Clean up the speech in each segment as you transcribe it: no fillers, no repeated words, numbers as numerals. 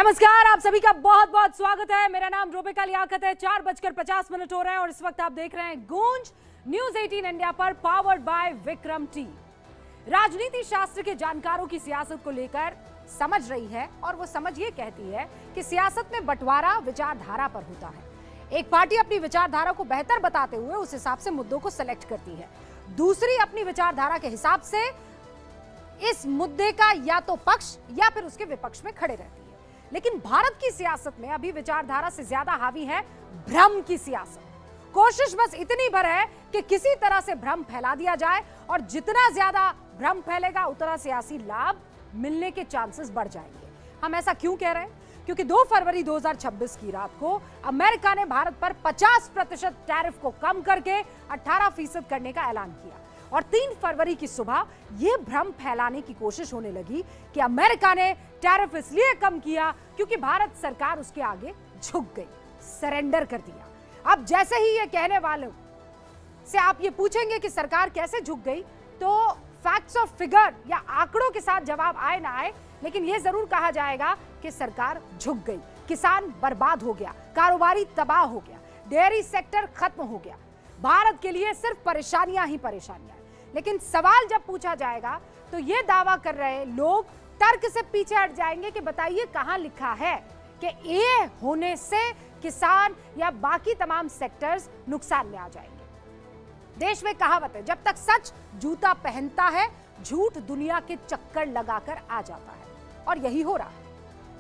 नमस्कार, आप सभी का बहुत बहुत स्वागत है। मेरा नाम रूबिका लियाकत है। 4:50 हो रहे हैं और इस वक्त आप देख रहे हैं गूंज न्यूज 18 इंडिया पर, पावर्ड बाय विक्रम टी। राजनीति शास्त्र के जानकारों की सियासत को लेकर समझ रही है और वो समझ ये कहती है कि सियासत में बंटवारा विचारधारा पर होता है। एक पार्टी अपनी विचारधारा को बेहतर बताते हुए उस हिसाब से मुद्दों को सेलेक्ट करती है, दूसरी अपनी विचारधारा के हिसाब से इस मुद्दे का या तो पक्ष या फिर उसके विपक्ष में खड़े रहती है। लेकिन भारत की सियासत में अभी विचारधारा से ज्यादा हावी है भ्रम की सियासत। कोशिश बस इतनी भर है कि किसी तरह से भ्रम फैला दिया जाए और जितना ज्यादा भ्रम फैलेगा उतना सियासी लाभ मिलने के चांसेस बढ़ जाएंगे। हम ऐसा क्यों कह रहे हैं? क्योंकि 2 फरवरी 2026 की रात को अमेरिका ने भारत पर 50% टैरिफ को कम करके 18% करने का ऐलान किया और 3 फरवरी की सुबह यह भ्रम फैलाने की कोशिश होने लगी कि अमेरिका ने टैरिफ इसलिए कम किया क्योंकि भारत सरकार उसके आगे झुक गई, सरेंडर कर दिया। अब जैसे ही ये कहने वालों से आप ये पूछेंगे कि सरकार कैसे झुक गई, तो फैक्ट्स और फिगर या आंकड़ों के साथ जवाब आए ना आए, लेकिन यह जरूर कहा जाएगा कि सरकार झुक गई। किसान बर्बाद हो गया, कारोबारी तबाह हो गया, डेयरी सेक्टर खत्म हो गया। भारत के लिए सिर्फ परेशानियां ही परेशानियां। लेकिन सवाल जब पूछा जाएगा तो ये दावा कर रहे लोग तर्क से पीछे हट जाएंगे कि बताइए कहां लिखा है कि ये होने से किसान या बाकी तमाम सेक्टर्स नुकसान में आ जाएंगे। देश में कहावत है, जब तक सच जूता पहनता है झूठ दुनिया के चक्कर लगाकर आ जाता है, और यही हो रहा है।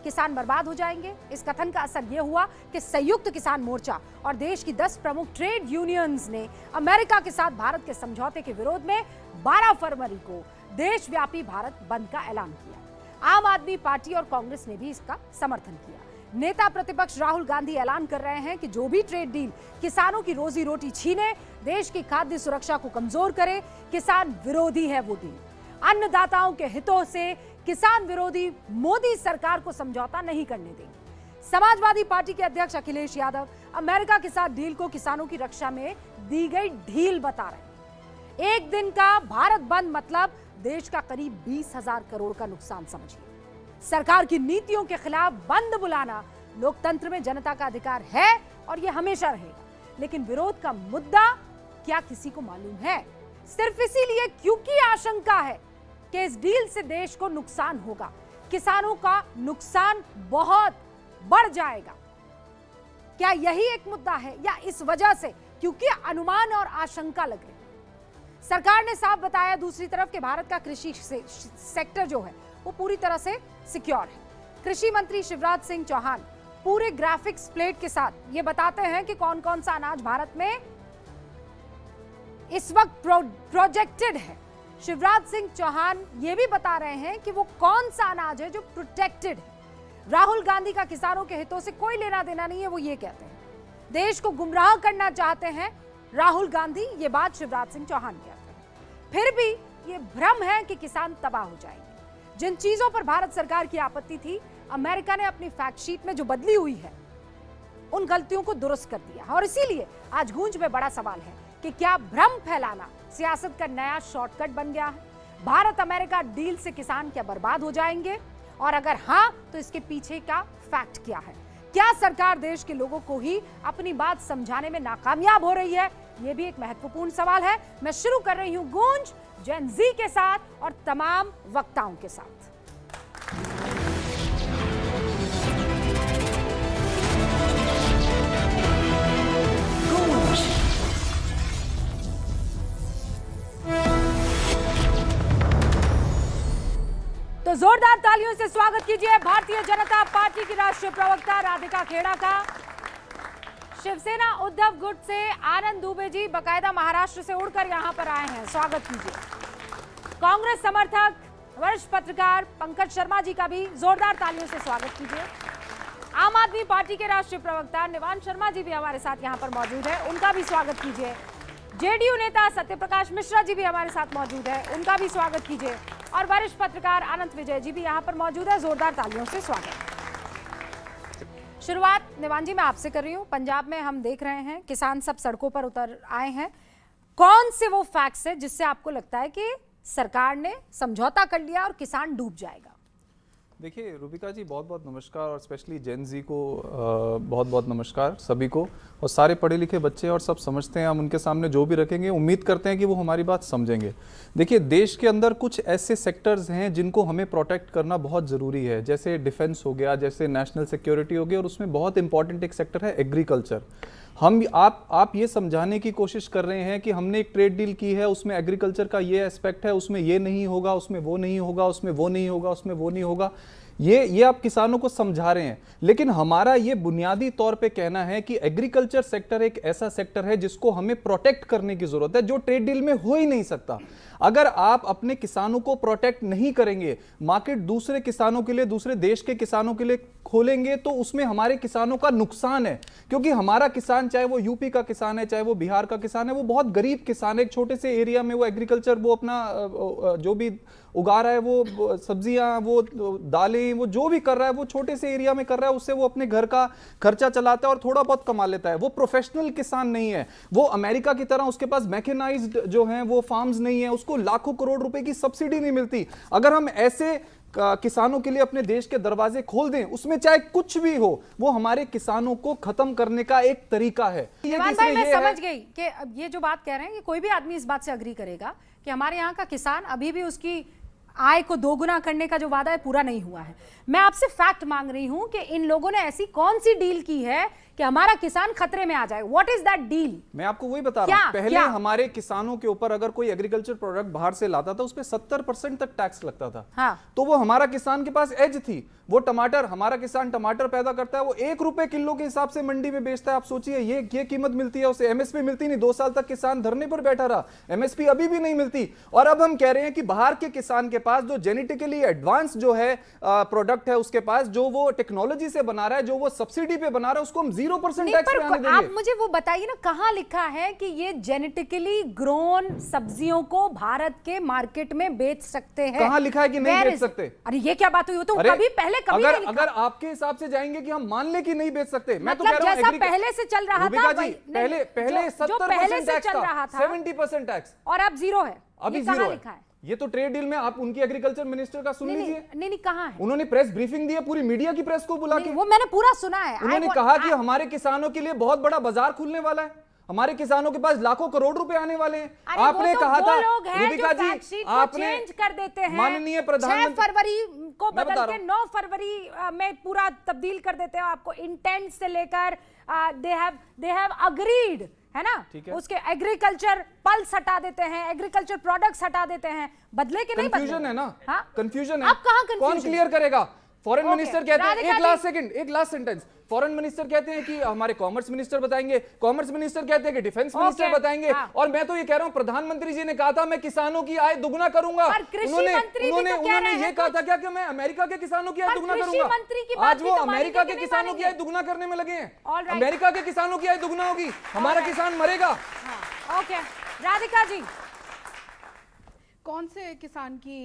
किसान बर्बाद हो जाएंगे। इस कथन का असर यह हुआ कि संयुक्त किसान मोर्चा और देश की 10 प्रमुख ट्रेड यूनियंस ने अमेरिका के साथ भारत के समझौते के विरोध में 12 फरवरी को देशव्यापी भारत बंद का ऐलान किया। आम आदमी पार्टी और कांग्रेस ने भी इसका समर्थन किया। नेता प्रतिपक्ष राहुल गांधी ऐलान कर रहे हैं कि जो भी ट्रेड डील किसानों की रोजी रोटी छीने, देश की खाद्य सुरक्षा को कमजोर करे, किसान विरोधी है वो डील। अन्नदाताओं के हितों से किसान विरोधी मोदी सरकार को समझौता नहीं करने देंगे। समाजवादी पार्टी के अध्यक्ष अखिलेश यादव अमेरिका के साथ डील को किसानों की रक्षा में दी गई ढील बता रहे हैं। एक दिन का भारत बंद मतलब देश का करीब 20,000 करोड़ का नुकसान समझिए। सरकार की नीतियों के खिलाफ बंद बुलाना लोकतंत्र में जनता का अधिकार है और यह हमेशा रहेगा। लेकिन विरोध का मुद्दा क्या किसी को मालूम है? सिर्फ इसीलिए क्योंकि आशंका है कि इस डील से देश को नुकसान होगा, किसानों का नुकसान बहुत बढ़ जाएगा। क्या यही एक मुद्दा है, या इस वजह से क्योंकि अनुमान और आशंका लग रही है? सरकार ने साफ बताया दूसरी तरफ कि भारत का कृषि सेक्टर जो है वो पूरी तरह से सिक्योर है। कृषि मंत्री शिवराज सिंह चौहान पूरे ग्राफिक्स प्लेट के साथ ये बताते हैं कि कौन कौन सा अनाज भारत में इस वक्त प्रोजेक्टेड है। शिवराज सिंह चौहान ये भी बता रहे हैं कि वो कौन सा अनाज है जो प्रोटेक्टेड है। राहुल गांधी का किसानों के हितों से कोई लेना देना नहीं है, वो ये कहते हैं। देश को गुमराह करना चाहते हैं राहुल गांधी, ये बात शिवराज सिंह चौहान कहते हैं। फिर भी ये भ्रम है कि किसान तबाह हो जाएंगे। जिन चीजों पर भारत सरकार की आपत्ति थी, अमेरिका ने अपनी फैक्ट शीट में जो बदली हुई है उन गलतियों को दुरुस्त कर दिया। और इसीलिए आज गूंज में बड़ा सवाल है कि क्या भ्रम फैलाना सियासत का नया शॉर्टकट बन गया है? भारत अमेरिका डील से किसान क्या बर्बाद हो जाएंगे? और अगर हां, तो इसके पीछे का फैक्ट क्या है? क्या सरकार देश के लोगों को ही अपनी बात समझाने में नाकामयाब हो रही है? यह भी एक महत्वपूर्ण सवाल है। मैं शुरू कर रही हूं गूंज जेन जी के साथ और तमाम वक्ताओं के साथ। तो जोरदार तालियों से स्वागत कीजिए भारतीय जनता पार्टी की राष्ट्रीय प्रवक्ता राधिका खेड़ा का। शिवसेना उद्धव गुट से आनंद दुबे जी बाकायदा महाराष्ट्र से उड़कर यहां पर आए हैं, स्वागत कीजिए। कांग्रेस समर्थक वरिष्ठ पत्रकार पंकज शर्मा जी का भी जोरदार तालियों से स्वागत कीजिए। आम आदमी पार्टी के राष्ट्रीय प्रवक्ता निवान शर्मा जी भी हमारे साथ यहां पर मौजूद है, उनका भी स्वागत कीजिए। जेडीयू नेता सत्यप्रकाश मिश्रा जी भी हमारे साथ मौजूद है, उनका भी स्वागत कीजिए। और वरिष्ठ पत्रकार अनंत विजय जी भी यहाँ पर मौजूद है, जोरदार तालियों से स्वागत। शुरुआत निवान जी मैं आपसे कर रही हूँ। पंजाब में हम देख रहे हैं किसान सब सड़कों पर उतर आए हैं। कौन से वो फैक्ट्स है जिससे आपको लगता है कि सरकार ने समझौता कर लिया और किसान डूब जाएगा? देखिए रूबिका जी, बहुत बहुत नमस्कार, और स्पेशली जेन जी को बहुत बहुत नमस्कार सभी को। और सारे पढ़े लिखे बच्चे और सब समझते हैं, हम उनके सामने जो भी रखेंगे उम्मीद करते हैं कि वो हमारी बात समझेंगे। देखिए, देश के अंदर कुछ ऐसे सेक्टर्स हैं जिनको हमें प्रोटेक्ट करना बहुत ज़रूरी है, जैसे डिफेंस हो गया, जैसे नेशनल सिक्योरिटी हो गया, और उसमें बहुत इंपॉर्टेंट एक सेक्टर है एग्रीकल्चर। आप ये समझाने की कोशिश कर रहे हैं कि हमने एक ट्रेड डील की है, उसमें एग्रीकल्चर का ये एस्पेक्ट है, उसमें ये नहीं होगा, उसमें वो नहीं होगा, उसमें वो नहीं होगा, उसमें वो नहीं होगा। ये आप किसानों को समझा रहे हैं, लेकिन हमारा ये बुनियादी तौर पे कहना है कि एग्रीकल्चर सेक्टर एक ऐसा सेक्टर है जिसको हमें प्रोटेक्ट करने की जरूरत है, जो ट्रेड डील में हो ही नहीं सकता। अगर आप अपने किसानों को प्रोटेक्ट नहीं करेंगे, मार्केट दूसरे किसानों के लिए, दूसरे देश के किसानों के लिए खोलेंगे, तो उसमें हमारे किसानों का नुकसान है। क्योंकि हमारा किसान, चाहे वो यूपी का किसान है, चाहे वो बिहार का किसान है, वो बहुत गरीब किसान है। एक छोटे से एरिया में वो एग्रीकल्चर, वो अपना जो भी उगा रहा है, वो सब्जियां, वो दालें, वो जो भी कर रहा है, वो छोटे से एरिया में कर रहा है, उससे वो अपने घर का खर्चा चलाता है और थोड़ा बहुत कमा लेता है। वो प्रोफेशनल किसान नहीं है। वो अमेरिका की तरह उसके पास मैकेनाइज्ड जो हैं वो फार्म्स नहीं है, उसको लाखों करोड़ रुपए की सब्सिडी नहीं मिलती। अगर हम ऐसे किसानों के लिए अपने देश के दरवाजे खोल दें, उसमें चाहे कुछ भी हो, वो हमारे किसानों को खत्म करने का एक तरीका है। भाई, मैं समझ गई कि ये जो बात कह रहे हैं कि कोई भी आदमी इस बात से अग्री करेगा कि हमारे यहाँ का किसान अभी भी उसकी आय को दोगुना करने का जो वादा है पूरा नहीं हुआ है। मैं आपसे फैक्ट मांग रही हूं कि इन लोगों ने ऐसी कौन सी डील की है कि हमारा किसान खतरे में आ जाए। What is that deal? मैं आपको वही बता रहा हूं। पहले हमारे किसानों के ऊपर अगर कोई एग्रीकल्चर प्रोडक्ट बाहर से लाता था, उस पर 70% तक टैक्स लगता था। हाँ। तो वो हमारा किसान के पास एज थी। वो टमाटर, हमारा किसान टमाटर पैदा करता है, वो 1 रुपए किलो के हिसाब से मंडी में बेचता है। आप सोचिए, ये कीमत मिलती है उसे, एमएसपी मिलती नहीं। 2 साल तक किसान धरने पर बैठा रहा, एमएसपी अभी भी नहीं मिलती। और अब हम कह रहे हैं कि बाहर के किसान के पास जो जेनेटिकली एडवांस जो है प्रोडक्ट है, उसके पास जो वो टेक्नोलॉजी से बना रहा है, जो वो सब्सिडी पे बना रहा है, उसको हम 0% टैक्स पे आने देंगे। आप मुझे वो बताइए ना, कहां लिखा है कि ये जेनेटिकली ग्रोन सब्जियों को भारत के मार्केट में बेच सकते हैं? कहां लिखा है कि नहीं बेच सकते? अरे ये क्या बात हुई? हो तो कभी पहले कभी नहीं लिखा। अगर आपके हिसाब से जाएंगे कि हम मान ले कि नहीं बेच सकते, मैं तो मतलब कह रहा हूं जैसा पहले से चल रहा था, पहले 70% टैक्स था, 70% टैक्स, और अब 0 है। अभी 0 लिखा है। ये तो ट्रेड डील में आप उनकी एग्रीकल्चर मिनिस्टर का सुन लीजिए। नहीं, कहां है? उन्होंने प्रेस ब्रीफिंग दी है, पूरी मीडिया की प्रेस को बुला के। वो मैंने पूरा सुना है। उन्होंने कहा कि हमारे किसानों के लिए बहुत बड़ा बाजार खुलने वाला है, हमारे किसानों के पास लाखों करोड़ रुपए आने वाले हैं। आपने कहा था रूबिका जी, आपने चेंज कर देते हैं, माननीय प्रधानमंत्री 6 फरवरी को बदल के 9 फरवरी में पूरा तब्दील कर देते हैं। आपको इंटेंट से लेकर दे हैव अग्रीड, है ना, उसके एग्रीकल्चर पल्स हटा देते हैं, एग्रीकल्चर प्रोडक्ट्स हटा देते हैं, बदले के नहीं बदले। कंफ्यूजन है ना? हाँ? कंफ्यूजन है। अब कहां कंफ्यूजन? कौन क्लियर करेगा? फॉरेन मिनिस्टर कहते हैं, एक लास्ट सेंटेंस, फॉरेन मिनिस्टर कहते हैं कि हमारे कॉमर्स मिनिस्टर बताएंगे, कॉमर्स मिनिस्टर कहते हैं कि डिफेंस मिनिस्टर बताएंगे। और मैं तो ये कह रहा हूं, प्रधानमंत्री जी ने कहा था मैं किसानों की आय दुगुना करूंगा। उन्होंने ये कहा था क्या कि मैं अमेरिका के किसानों की आय दुगुना करूंगा? आज वो अमेरिका के किसानों की आय दुगुना करने में लगे हैं। अमेरिका के किसानों की आय दुगुना होगी, हमारा किसान मरेगा। ओके, राधिका जी, कौन से किसान की,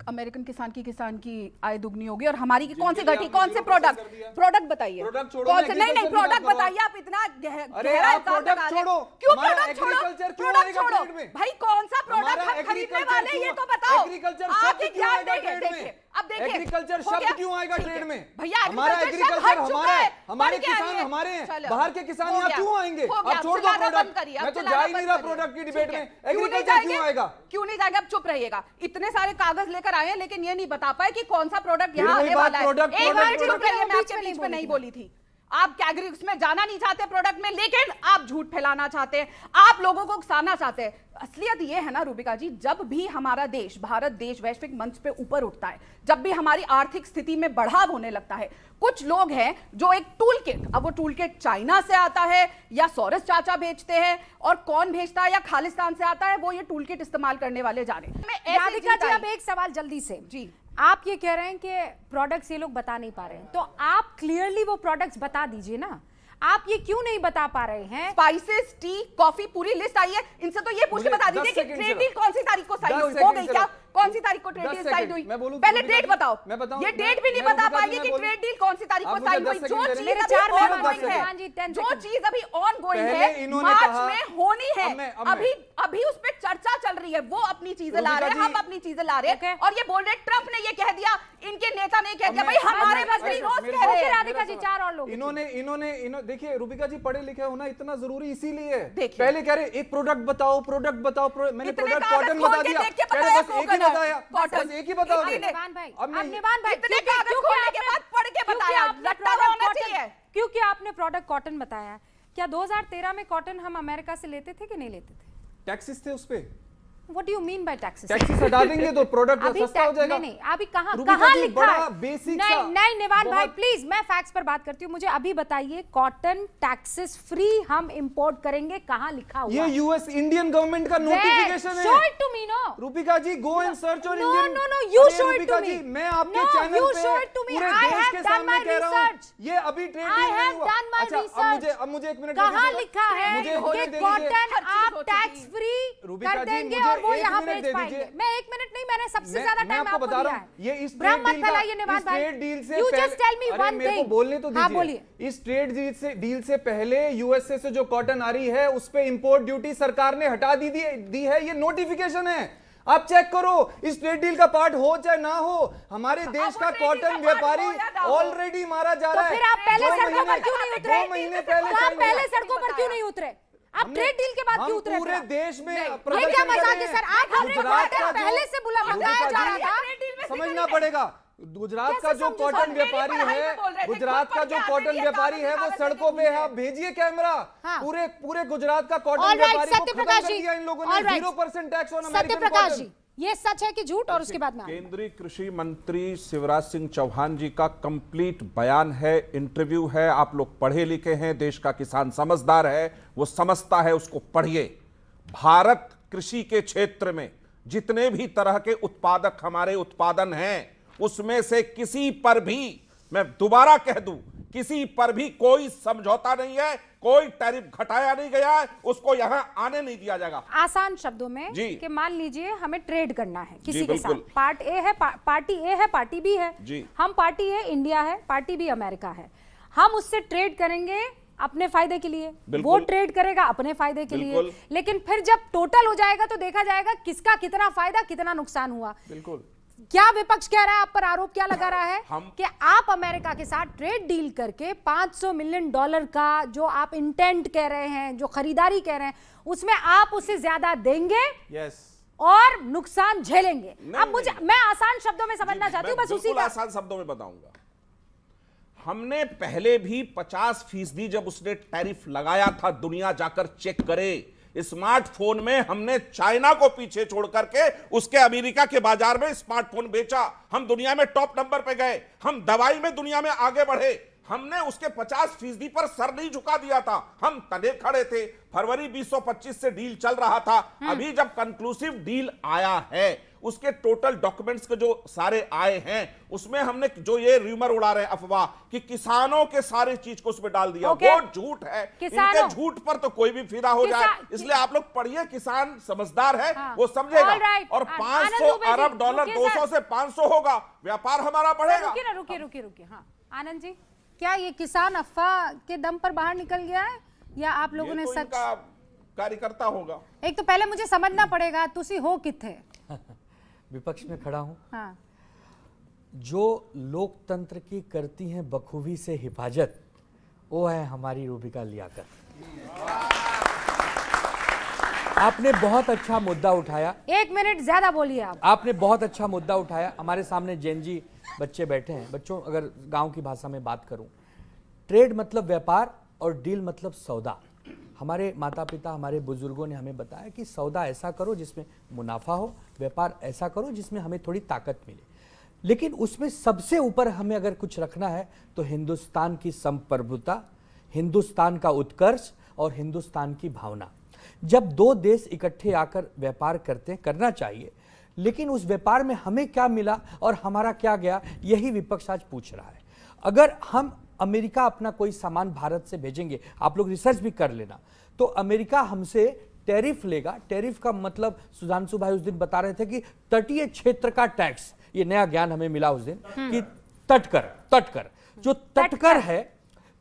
अमेरिकन किसान की आय दुगनी होगी और हमारी की कौन से घटी, कौन से प्रोडक्ट बताइए, कौन से? नहीं प्रोडक्ट बताइए। आप इतना गहरा प्रोडक्ट छोड़ो, क्यों प्रोडक्ट छोड़ो भाई? कौन सा प्रोडक्ट हम खरीदने वाले, ये तो बताओ। आप ही ध्यान देंगे। अब देखिए, एग्रीकल्चर शब्द क्यों आएगा ट्रेड में? भैया, हमारा एग्रीकल्चर हमारे किसान हमारे हैं, बाहर के किसान यहाँ क्यों आएंगे? अब छोड़ दो प्रोडक्ट, मैं तो जा ही नहीं रहा प्रोडक्ट की डिबेट में। एग्रीकल्चर क्यों आएगा? क्यों नहीं जाएगा? अब चुप रहिएगा। इतने सारे कागज लेकर आए हैं, लेकिन ये नहीं बता पाए कि कौन सा प्रोडक्ट यहाँ आने वाला है। एक बार चुप रहिए, मैं आपके बीच में नहीं बोली थी। आप कैटेगरी उसमें जाना नहीं चाहते प्रोडक्ट में, लेकिन आप झूठ फैलाना चाहते हैं, आप लोगों को उकसाना चाहते हैं। असलियत ये है ना रूबिका जी, जब भी हमारा देश, भारत देश वैश्विक मंच पे ऊपर उठता है, जब भी हमारी आर्थिक स्थिति में बढ़ाव होने लगता है, कुछ लोग हैं जो एक टूल किट, अब वो टूल किट चाइना से आता है या सोरेस चाचा बेचते हैं, और कौन भेजता है या खालिस्तान से आता है, वो ये टूल किट इस्तेमाल करने वाले जाने। राधिका जी, अब एक सवाल जल्दी से जी, आप ये कह रहे हैं कि प्रोडक्ट्स ये लोग बता नहीं पा रहे हैं, तो आप क्लियरली वो प्रोडक्ट्स बता दीजिए ना। आप ये क्यों नहीं बता पा रहे हैं? स्पाइसेस, टी, कॉफी, पूरी लिस्ट आई है। इनसे तो ये पूछ के बता दीजिए कि ट्रेड डील कौन सी तारीख को साइन हो गई? क्या कौन कौन सी तारीख को ट्रेड डील साइन हुई? पहले डेट बताओ। मैं बताऊं, ये डेट भी नहीं बता पाएंगे कि ट्रेड डील कौन सी तारीख को साइन हुई। जो चीज अभी ऑनगोइंग है, जो चीज अभी ऑनगोइंग है, मार्च में होनी है, अभी उस पर चर्चा चल रही है, वो अपनी चीजें ला रहे हैं, हम अपनी चीजें ला रहे हैं, और ये बोल रहे ट्रंप ने ये कह दिया, इनके नेता ने कह दिया, भाई हमारे मंत्री रोज कह रहे हैं। राधिका जी, 4 और लोग। इन्होंने देखिए रूबिका जी, पढ़े लिखे होना इतना जरूरी इसीलिए है। पहले कह रहे एक प्रोडक्ट बताओ, मैंने प्रोडक्ट कॉटन बता दिया, बस एक ही बताया, बस एक ही बताओगे। निवान भाई इतने कागज खोलने के बाद पढ़ के बताया, लट्टा होना चाहिए। क्योंकि आपने प्रोडक्ट कॉटन बताया, क्या 2013 में कॉटन हम अमेरिका से लेते थे कि नहीं लेते थे? टैक्सेस थे उस पे। What do you mean by taxes? Taxes हटा देंगे तो प्रोडक्ट सस्ता हो जाएगा। नहीं, अभी कहाँ लिखा है? बेसिक नहीं निवान भाई प्लीज, मैं फैक्ट्स पर बात करती हूँ, मुझे अभी बताइए कॉटन टैक्सेस फ्री हम इंपोर्ट करेंगे, कहाँ लिखा हुआ? ये यूएस इंडियन गवर्नमेंट का नोटिफिकेशन है। Show it to me, no? Rupika ji, go and search on Indian। No, you show it to me। मैं आपके चैनल पे पूरे देश के सामने कह रहा हूँ, ये अभी ट्रेड डील नहीं हुआ। अच्छा, अब मुझे 1 मिनट कहाँ लिखा है कि कॉटन आप टैक्स फ्री कर देंगे और वो यहाँ बेच पाएंगे? मैं 1 मिनट नहीं, मैंने सबसे ज्यादा टाइम आपको दिया है। ये इस ट्रेड डील से पहले मेरे को बोलने तो दीजिए। इस ट्रेड डील से पहले यूएसए से जो कॉटन आ रही है उस पे इंपोर्ट ड्यूटी सरकार ने हटा दी है। ये नोटिफिकेशन है, आप चेक करो। इस ट्रेड डील का पार्ट हो चाहे ना हो, हमारे देश का कॉटन व्यापारी ऑलरेडी मारा जा रहा है। फिर आप पहले सड़कों पर क्यों नहीं उतरे? 2 महीने पहले सड़कों पर क्यों नहीं उतरे? आप ट्रेड डील के बाद क्यों उतरे? पूरे देश में ये क्या मजाक है सर? आप पहले से बुलाया जा रहा था। समझना पड़ेगा, गुजरात का जो कॉटन व्यापारी है, वो सड़कों पे है। आप भेजिए कैमरा, पूरे गुजरात का कॉटन व्यापारी को खत्म कर दिया इन लोगों ने। 0% टैक्स ऑन अमेरिकन कॉटन। ये सच है कि झूठ? और उसके बाद में केंद्रीय कृषि मंत्री शिवराज सिंह चौहान जी का कंप्लीट बयान है, इंटरव्यू है। आप लोग पढ़े लिखे हैं, देश का किसान समझदार है, वो समझता है, उसको पढ़िए। भारत कृषि के क्षेत्र में जितने भी तरह के उत्पादक हमारे उत्पादन हैं, उसमें से किसी पर भी, मैं दोबारा कह दूं, किसी पर भी कोई समझौता नहीं है, कोई टैरिफ घटाया नहीं गया है, उसको यहां आने नहीं दिया जाएगा। आसान शब्दों में कि मान लीजिए हमें ट्रेड करना है किसी के साथ, पार्टी ए है, पार्टी बी है, हम पार्टी ए इंडिया है, पार्टी बी अमेरिका है, हम उससे ट्रेड करेंगे अपने फायदे के लिए, वो ट्रेड करेगा अपने फायदे के लिए, लेकिन फिर जब टोटल हो जाएगा तो देखा जाएगा किसका कितना फायदा कितना नुकसान हुआ। बिल्कुल। क्या विपक्ष कह रहा है, आप पर आरोप क्या लगा रहा है कि आप अमेरिका के साथ ट्रेड डील करके $500 मिलियन का जो आप इंटेंट कह रहे हैं, जो खरीदारी कह रहे हैं, उसमें आप उसे ज्यादा देंगे और नुकसान झेलेंगे। अब मुझे, मैं आसान शब्दों में समझना चाहती हूँ, बस उसी का आसान शब्दों में बताऊंगा। हमने पहले भी 50% जब उसने टैरिफ लगाया था, दुनिया जाकर चेक करे, स्मार्टफोन में हमने चाइना को पीछे छोड़ करके उसके अमेरिका के बाजार में स्मार्टफोन बेचा। हम दुनिया में टॉप नंबर पे गए, हम दवाई में दुनिया में आगे बढ़े। हमने उसके 50% पर सर नहीं झुका दिया था, हम तने खड़े थे। फरवरी 2025 से डील चल रहा था। अभी जब कंक्लूसिव डील आया है, उसके टोटल डॉक्यूमेंट्स के जो सारे आए हैं, उसमें हमने जो ये रूमर उड़ा रहे अफवाह कि किसानों के सारे चीज को उसमें डाल दिया, वो झूठ है। इनके झूठ पर तो कोई भी फिदा हो जाए, इसलिए आप लोग पढ़िए। किसान समझदार है, वो समझेगा। और $500 अरब 200 से 500 होगा, व्यापार हमारा बढ़ेगा। रुकिए। हाँ आनंद जी, क्या ये किसान अफवाह के दम पर बाहर निकल गया है या आप लोगों ने सच? कार्यकर्ता होगा। एक तो पहले मुझे समझना पड़ेगा, तुसी हो किथे? विपक्ष में खड़ा हूं। हाँ। जो लोकतंत्र की करती हैं बखूबी से हिफाजत, वो है हमारी रूबिका लियाकत। आपने बहुत अच्छा मुद्दा उठाया। 1 मिनट ज्यादा बोलिए आप। आपने बहुत अच्छा मुद्दा उठाया। हमारे सामने जेनजी बच्चे बैठे हैं। बच्चों, अगर गांव की भाषा में बात करूं, ट्रेड मतलब व्यापार और डील मतलब सौदा। हमारे माता पिता, हमारे बुजुर्गों ने हमें बताया कि सौदा ऐसा करो जिसमें मुनाफा हो, व्यापार ऐसा करो जिसमें हमें थोड़ी ताकत मिले। लेकिन उसमें सबसे ऊपर हमें अगर कुछ रखना है तो हिंदुस्तान की संप्रभुता, हिंदुस्तान का उत्कर्ष और हिंदुस्तान की भावना। जब 2 देश इकट्ठे आकर व्यापार करते हैं, करना चाहिए, लेकिन उस व्यापार में हमें क्या मिला और हमारा क्या गया, यही विपक्ष आज पूछ रहा है। अगर हम अमेरिका अपना कोई सामान भारत से भेजेंगे, आप लोग रिसर्च भी कर लेना, तो अमेरिका हमसे टैरिफ लेगा, टैरिफ का मतलब सुधांशु भाई उस दिन बता रहे थे कि तटीय क्षेत्र का टैक्स, ये नया ज्ञान हमें मिला उस दिन कि तटकर जो तटकर है,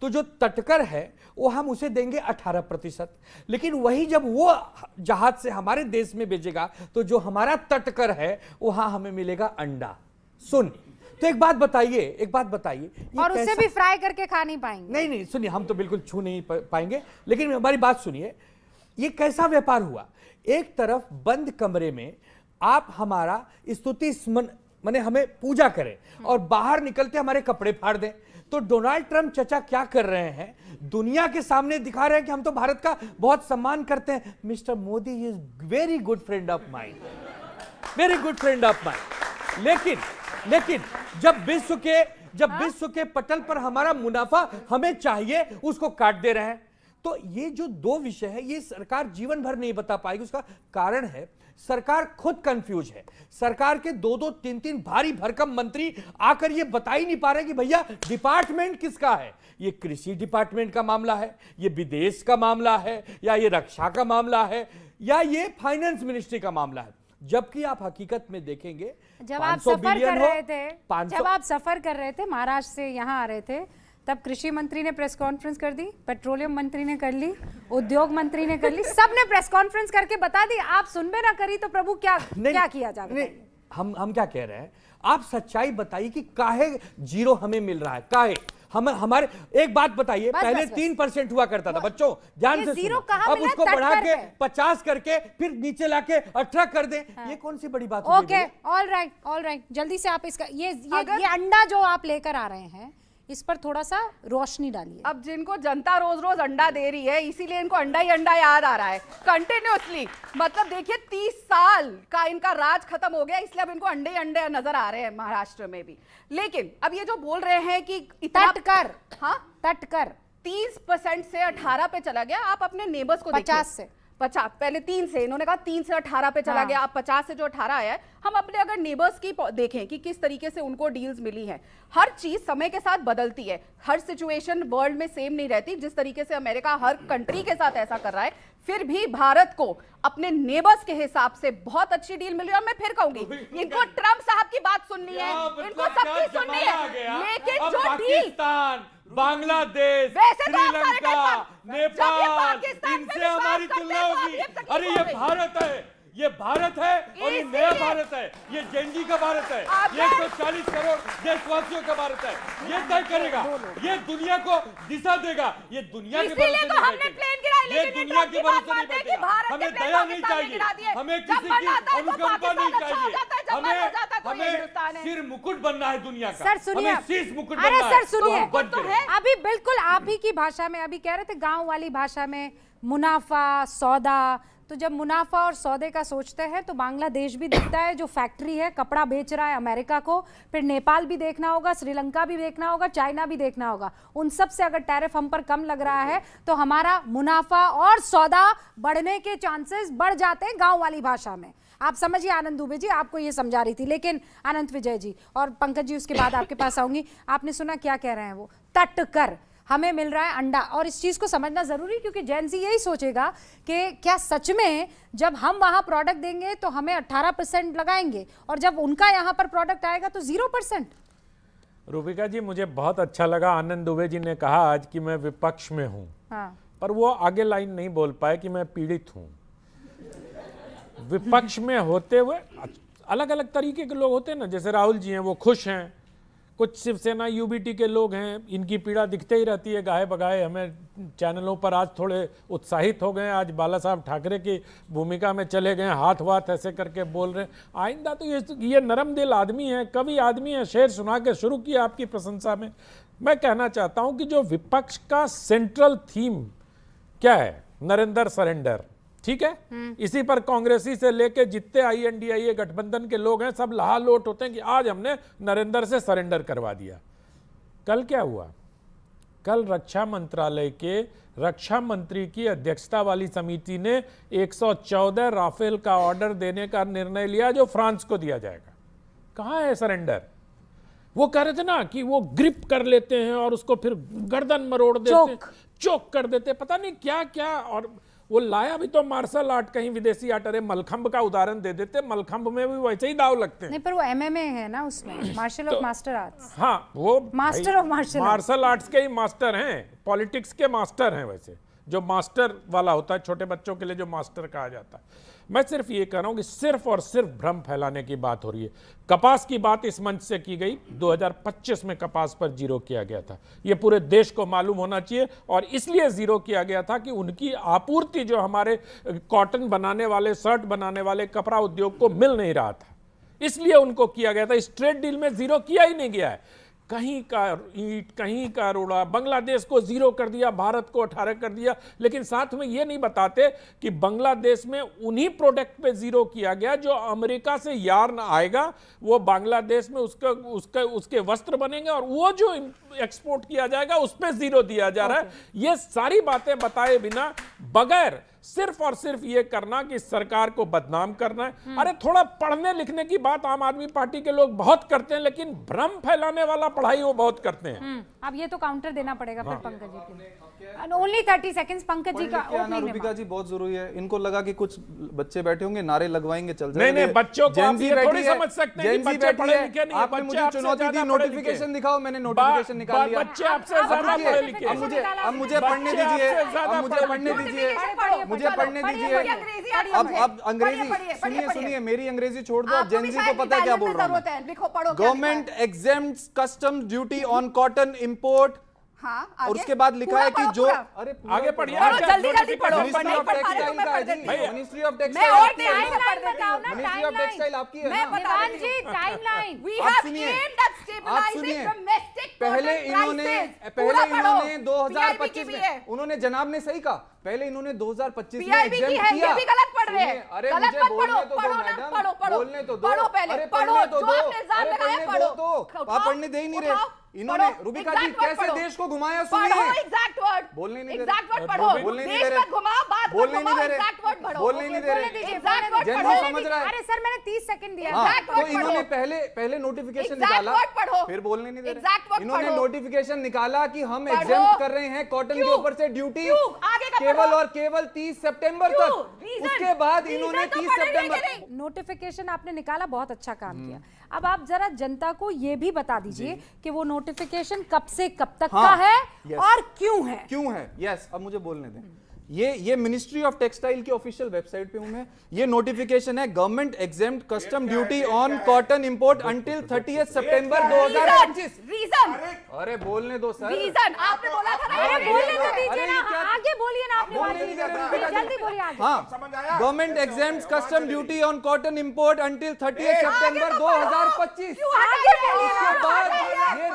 तो जो तटकर है वो हम उसे देंगे 18%, लेकिन वही जब वो जहाज से हमारे देश में भेजेगा तो जो हमारा तटकर है वहां हमें मिलेगा अंडा। सुन, तो एक बात बताइए, और उसे भी फ्राई करके खा नहीं पाएंगे। नहीं सुनिए, हम तो बिल्कुल छू नहीं पाएंगे, लेकिन हमारी बात सुनिए, ये कैसा व्यापार हुआ? एक तरफ बंद कमरे में आप हमारा स्तुति माने हमें पूजा करें और बाहर निकलते हमारे कपड़े फाड़ दें। तो डोनाल्ड ट्रंप चचा क्या कर रहे हैं? दुनिया के सामने दिखा रहे हैं कि हम तो भारत का बहुत सम्मान करते हैं। Mister Modi is very good friend of mind, very good friend of mind. लेकिन जब विश्व के पटल पर हमारा मुनाफा हमें चाहिए, उसको काट दे रहे हैं। तो ये जो दो विषय है, ये सरकार जीवन भर नहीं बता पाएगी। उसका कारण है सरकार खुद कंफ्यूज है। सरकार के 2-2, 3-3 भारी भरकम मंत्री आकर ये बता ही नहीं पा रहे कि भैया डिपार्टमेंट किसका है। ये कृषि डिपार्टमेंट का मामला है, ये विदेश का मामला है, या ये रक्षा का मामला है, या ये फाइनेंस मिनिस्ट्री का मामला है। जबकि आप हकीकत में देखेंगे, जब आप सफर कर रहे थे महाराष्ट्र से यहाँ आ रहे थे, तब कृषि मंत्री ने प्रेस कॉन्फ्रेंस कर दी, पेट्रोलियम मंत्री ने कर ली, उद्योग मंत्री ने कर ली, सबने प्रेस कॉन्फ्रेंस करके बता दी। आप सुनबे ना करी तो प्रभु क्या किया जाए? हम क्या कह रहे हैं, आप सच्चाई बताइए कि काहे जीरो हमें मिल रहा है, काहे हमारे। एक बात बताइए, पहले 3% हुआ करता था, बच्चों ध्यान से सुनो, अब उसको बढ़ा के 50 करके फिर नीचे लाके 18 कर दें। ये कौन सी बड़ी बात? ओके, ऑल राइट, जल्दी से आप इसका ये अंडा जो आप लेकर आ रहे हैं, इस पर थोड़ा सा रोशनी डालिए। अब जिनको जनता रोज रोज अंडा दे रही है, इसीलिए इनको अंडा ही अंडा याद आ रहा है कंटिन्यूअसली। मतलब देखिए 30 साल का इनका राज खत्म हो गया, इसलिए अब इनको अंडे ही अंडे नजर आ रहे हैं महाराष्ट्र में भी। लेकिन अब ये जो बोल रहे हैं कि तटकर 30% से 18 पे चला गया। आप अपने नेबर्स को 50 से 50, पहले 3 से, इन्होंने कहा 3 से 18 पे चला गया, अब 50 से जो 18 आया है। हम अपने अगर नेबर्स की देखें कि किस तरीके से उनको डील्स मिली हैं, हर चीज समय के साथ बदलती है, हर सिचुएशन वर्ल्ड में सेम नहीं रहती। जिस तरीके से अमेरिका हर कंट्री के साथ ऐसा कर रहा है, फिर भी भारत को अपने नेबर्स के हिसाब से बहुत अच्छी डील मिली। और मैं फिर कहूंगी, इनको ट्रंप साहब की बात सुननी है, इनको सबकी सुननी है, लेकिन जो डील बांग्लादेश, श्रीलंका, नेपाल, इनसे हमारी तुलना होगी। अरे ये भारत है, ये भारत है, और ये नया भारत है, ये जेनजी का भारत है, ये 140 करोड़ देशवासियों का भारत है। ये तय करेगा, ये दुनिया को दिशा देगा, ये दुनिया के भरोसे नहीं बैठेगा, ये दुनिया के भरोसे नहीं बैठेगा। हमें दया नहीं चाहिए, हमें किसी की अनुकंपा नहीं चाहिए, हमें सिर मुकुट बनना है दुनिया का। सर सुनिए, हमें शीश मुकुट बनना है। अरे सर सुनिए, अभी बिल्कुल आप ही की भाषा में अभी कह रहे थे, गांव वाली भाषा में, मुनाफा सौदा। तो जब मुनाफा और सौदे का सोचते हैं तो बांग्लादेश भी दिखता है, जो फैक्ट्री है, कपड़ा बेच रहा है अमेरिका को। फिर नेपाल भी देखना होगा, श्रीलंका भी देखना होगा, चाइना भी देखना होगा। उन सब से अगर टैरिफ हम पर कम लग रहा है तो हमारा मुनाफा और सौदा बढ़ने के चांसेस बढ़ जाते हैं, गांव वाली भाषा में। आप समझिए, आनंद दुबे जी आपको ये समझा रही थी। लेकिन अनंत विजय जी और पंकज जी, उसके बाद आपके पास आऊंगी। आपने सुना क्या कह रहे हैं वो? तटकर हमें मिल रहा है अंडा। और इस चीज को समझना जरूरी, क्योंकि जेन ज़ी यही सोचेगा कि क्या सच में जब हम वहां प्रोडक्ट देंगे तो हमें 18% लगाएंगे, और जब उनका यहां पर प्रोडक्ट आएगा तो 0%। रूबिका जी, मुझे बहुत अच्छा लगा आनंद दुबे जी ने कहा आज कि मैं विपक्ष में हूं। हाँ। पर वो आगे लाइन नहीं बोल पाए कि मैं पीड़ित हूं। विपक्ष में होते हुए अलग अलग तरीके के लोग होते हैं ना, जैसे राहुल जी हैं, वो खुश हैं। कुछ शिवसेना यूबीटी के लोग हैं, इनकी पीड़ा दिखते ही रहती है गाहे बगाहे। हमें चैनलों पर आज थोड़े उत्साहित हो गए, आज बाला साहब ठाकरे की भूमिका में चले गए, हाथ वाथ ऐसे करके बोल रहे हैं। आइंदा तो ये नरम दिल आदमी है, कवि आदमी है, शेर सुना के शुरू किया आपकी प्रशंसा में। मैं कहना चाहता हूं कि जो विपक्ष का सेंट्रल थीम क्या है, नरेंद्र सरेंडर, ठीक है। इसी पर कांग्रेसी से लेके जितने INDIA गठबंधन के लोग हैं सब लहालोट होते हैं कि आज हमने नरेंद्र से सरेंडर करवा दिया। कल क्या हुआ? कल रक्षा मंत्रालय के रक्षा मंत्री की अध्यक्षता वाली समिति ने 114 राफेल का ऑर्डर देने का निर्णय लिया, जो फ्रांस को दिया जाएगा। कहां है सरेंडर? वो कह रहे थे ना कि वो ग्रिप कर लेते हैं और उसको फिर गर्दन मरोड़ देते, चोक कर देते, पता नहीं क्या क्या। वो लाया भी तो मार्शल आर्ट, कहीं विदेशी आर्ट। अरे मलखंब का उदाहरण दे देते, मलखंब में भी वैसे ही दाव लगते हैं। नहीं, पर वो एमएमए है ना, उसमें मार्शल ऑफ मास्टर आर्ट्स। हाँ, वो मास्टर ऑफ मार्शल आर्ट्स के ही मास्टर हैं, पॉलिटिक्स के मास्टर हैं। वैसे जो मास्टर वाला होता है, छोटे बच्चों के लिए जो मास्टर कहा जाता है। मैं सिर्फ ये कह रहा हूं कि सिर्फ और सिर्फ भ्रम फैलाने की बात हो रही है। कपास की बात इस मंच से की गई, 2025 में कपास पर जीरो किया गया था। ये पूरे देश को मालूम होना चाहिए, और इसलिए जीरो किया गया था कि उनकी आपूर्ति जो हमारे कॉटन बनाने वाले, शर्ट बनाने वाले, कपड़ा उद्योग को मिल नहीं रहा था, इसलिए उनको किया गया था। इस ट्रेड डील में जीरो किया ही नहीं गया है। कहीं का ईंट, कहीं का रोड़ा, बांग्लादेश को जीरो कर दिया, भारत को 18 कर दिया, लेकिन साथ में ये नहीं बताते कि बांग्लादेश में उन्हीं प्रोडक्ट पे जीरो किया गया जो अमेरिका से यार्न आएगा, वो बांग्लादेश में उसके वस्त्र बनेंगे, और वो जो एक्सपोर्ट किया जाएगा उस पे जीरो दिया जा रहा है। ये सारी बातें बताए बिना, बगैर सिर्फ और सिर्फ ये करना कि सरकार को बदनाम करना है। अरे थोड़ा पढ़ने लिखने की बात आम आदमी पार्टी के लोग बहुत करते हैं, लेकिन भ्रम फैलाने वाला पढ़ाई वो बहुत करते हैं। अब ये तो काउंटर देना पड़ेगा फिर पंकज जी के। ओनली 30 सेकंड्स पंकज जी का ओपनिंग रूबिका जी बहुत जरूरी है। इनको लगा कि कुछ बच्चे बैठे होंगे, नारे लगवाएंगे, चल नहीं नहीं, बच्चों को आप ये थोड़ी समझ सकते हैं कि बच्चे पढ़े लिखे नहीं है। आपने मुझे चुनौती दी, नोटिफिकेशन दिखाओ, मैंने नोटिफिकेशन निकाल लिया। बच्चे आपसे ज्यादा पढ़े लिखे। अब मुझे पढ़ने दीजिए, अब मुझे पढ़ने दीजिए, मुझे पढ़ने दीजिए। अब अंग्रेजी सुनिए, मेरी अंग्रेजी छोड़ दो। अब जेन जी को पता है क्या बोल रहा हूं। Government exempts custom duty on cotton import. हाँ, और उसके बाद लिखा है कि जो, अरे आगे पढ़िए, जल्दी जल्दी पढ़ो। मिनिस्ट्री ऑफ टेक्सटाइल का है, मिनिस्ट्री ऑफ टेक्सटाइल और आपकी है, टाइमलाइन बताओ ना, मिनिस्ट्री ऑफ टेक्सटाइल आपकी है ना। निवान जी टाइमलाइन। We आप have सुनिए, aimed at stabilizing सुनिए। domestic पहले cotton इन्होंने prices। पूरा पढ़ो। 2025 PIB की में, भी है। उन्होंने जनाब ने सही कहा, पहले इन्होंने 2025 में PIB की exempt है, किया। ये भी गलत पढ़ रहे हैं। अरे गलत मुझे मत बोलने पढ़ो, तो दो पढ़ो ना, मैडम, पढ़ो, पढ़ो। बोलने तो दो, पढ़ो पहले, अरे पढ़ो, पढ़ने तो जो दो, आपने एग्जाम अरे में लगाया, पढ़ने पढ़ो। दो तो, आप पढ़ने दे ही नहीं रहे। उठाओ, इन्होंने, पढ़ो, रूबिका जी exact word कैसे पढ़ो। देश को घुमाया, पढ़ो सुनिए। एग्जैक्ट वर्ड, बोलने नहीं दे रहे। एग्जैक्ट वर्ड पढ़ो। बोलने नहीं देश दे रहे। मत घुमाओ, बात मत बोलने नहीं घुमाओ, दे रहे। एग्जैक्ट वर्ड पढ़ो। बोलने नहीं दे रहे। एग्जैक्ट वर्ड जेन पढ़ो। जी समझ रहा है। अरे सर मैंने 30 सेकंड दिया। हाँ, Exact तो word इन्होंने पढ़ो। पहले नोटिफिकेशन Exact निकाला, word पढ़ो। फिर बोलने नहीं दे Exact रहे। word इन्होंने पढ़ो। नोटिफिकेशन निकाला कि हम पढ़ो। एग्जेम्प्ट कर रहे हैं कॉटन के क्यों? ऊपर से ड्यूटी, क्यों? आगे का केवल पढ़ो। और केवल 30 सितंबर क्यों? तक। Reason? उसके बाद Reason इन्होंने तो 30 पढ़े नहीं सितंबर, कि नहीं? नोटिफिकेशन आपने निकाला, बहुत अच्छा काम किया। अब आप जरा जनता को ये भी बता दीजिए कि वो नोटिफिकेशन कब से कब तक हाँ, का है yes। और क्यों है। क्यों है, यस, अब मुझे बोलने दें। ये मिनिस्ट्री ऑफ टेक्सटाइल की ऑफिशियल वेबसाइट पे हूं मैं। ये नोटिफिकेशन है, government exempt custom duty on cotton import until 30 September 2025। Reason, अरे बोलने दो सर। रीजन आपने बोला था ना। अरे बोलने तो दीजिए अरे ना, ये क्या- आगे बोलिए ना, आपने बोलने बात नहीं दे रहे, की। बेटा जी। जल्दी बोलिए आगे। हाँ, government exempt custom duty on cotton import until 30 September 2025। आगे बोलिए ना। उसके बाद ये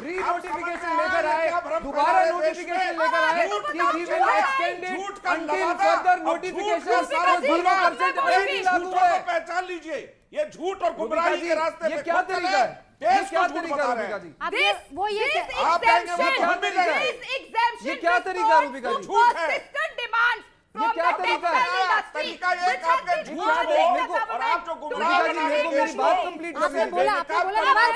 री-नोटिफिकेशन लेकर आए, दोबारा नोटिफिकेशन लेकर आए कि we will extend it until further notification. 0% अभी लागू है। पहचान लीजिए, ये झूठ और गुमराही के रास्ते ये पे क्या खुद चल तरीका रहे है? हैं। ये देश क्या को झूठ तरीका बता है रहे रूबिका हैं। जी? अब ये वो ये क्या- आप कहेंगे वो खुद भी कर रहे हैं। ये क्या तरीका है रूबिका जी? झूठ है। ये क्या तरीका है? तरीका ये है कि आपके झूठ को और आप जो गुमराह रूबिका जी, मेरे को मेरी बात कंप्लीट आपने करने बोला, दें। आपने बोला, निवान